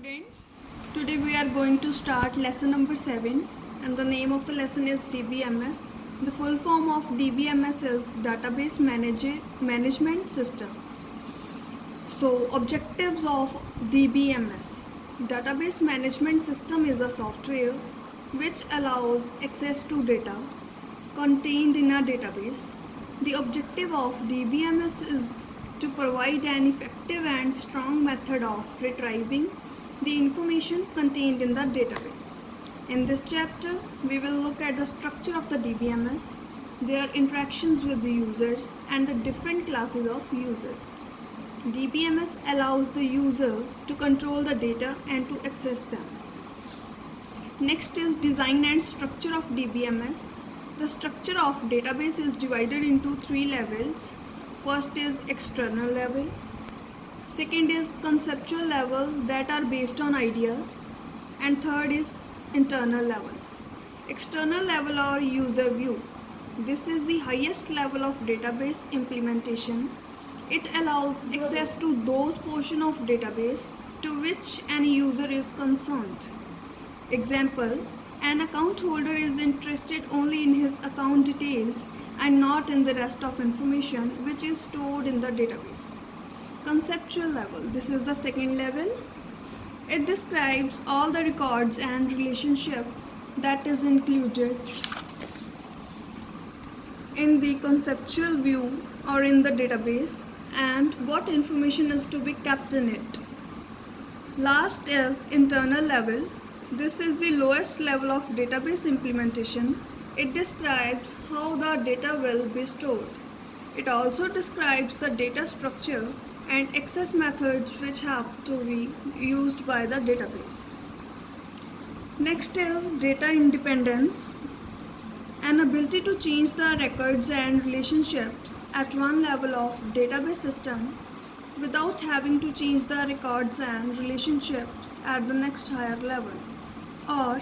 students, today we are going to start lesson number 7 and the name of the lesson is DBMS. The full form of DBMS is Database Management System. So objectives of DBMS. Database Management System is a software which allows access to data contained in a database. The objective of DBMS is to provide an effective and strong method of retrieving the information contained in the database. In this chapter, we will look at the structure of the DBMS, their interactions with the users, and the different classes of users. DBMS allows the user to control the data and to access them. Next is design and structure of DBMS. The structure of database is divided into 3 levels. First is external level. Second is conceptual level that are based on ideas. And third is internal level. External level or user view. This is the highest level of database implementation. It allows access to those portions of database to which any user is concerned. Example, an account holder is interested only in his account details and not in the rest of information which is stored in the database. Conceptual level, this is the second level. It describes all the records and relationship that is included in the conceptual view or in the database and what information is to be kept in it. Last is internal level. This is the lowest level of database implementation. It describes how the data will be stored. It also describes the data structure and access methods which have to be used by the database. Next is data independence, an ability to change the records and relationships at one level of database system without having to change the records and relationships at the next higher level. Or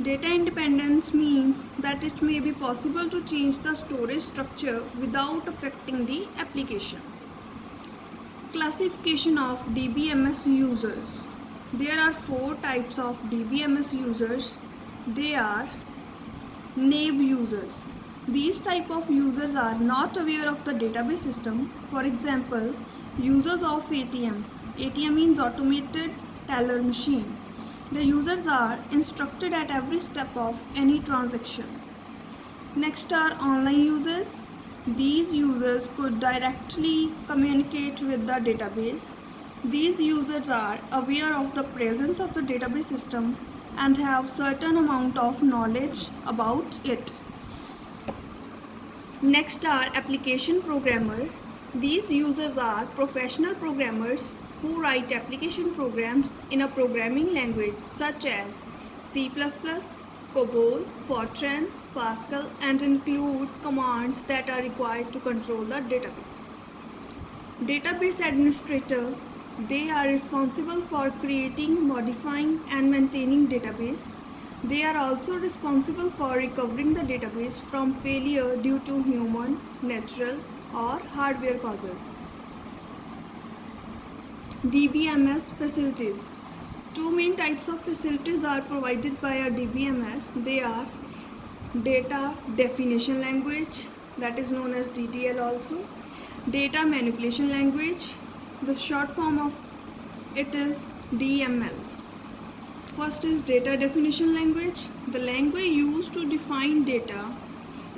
data independence means that it may be possible to change the storage structure without affecting the application. Classification of DBMS users. There are 4 types of DBMS users. They are naive users. These type of users are not aware of the database system. For example, users of ATM. ATM means automated teller machine. The users are instructed at every step of any transaction. Next are online users. These users could directly communicate with the database. These users are aware of the presence of the database system and have certain amount of knowledge about it. Next are application programmer. These users are professional programmers who write application programs in a programming language such as C++, COBOL, Fortran, Pascal, and include commands that are required to control the database. Database administrator, they are responsible for creating, modifying, and maintaining database. They are also responsible for recovering the database from failure due to human, natural, or hardware causes. DBMS facilities. 2 main types of facilities are provided by a DBMS. They are data definition language, that is known as DDL also. Data manipulation language, the short form of it is DML. First is data definition language. The language used to define data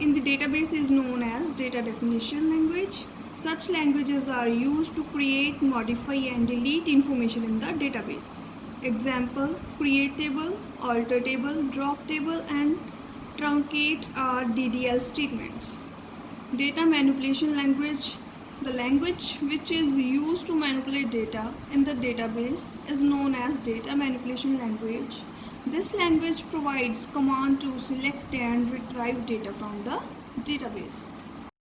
in the database is known as data definition language. Such languages are used to create, modify, and delete information in the database. Example, create table, alter table, drop table, and truncate are DDL statements. Data manipulation language. The language which is used to manipulate data in the database is known as data manipulation language. This language provides command to select and retrieve data from the database.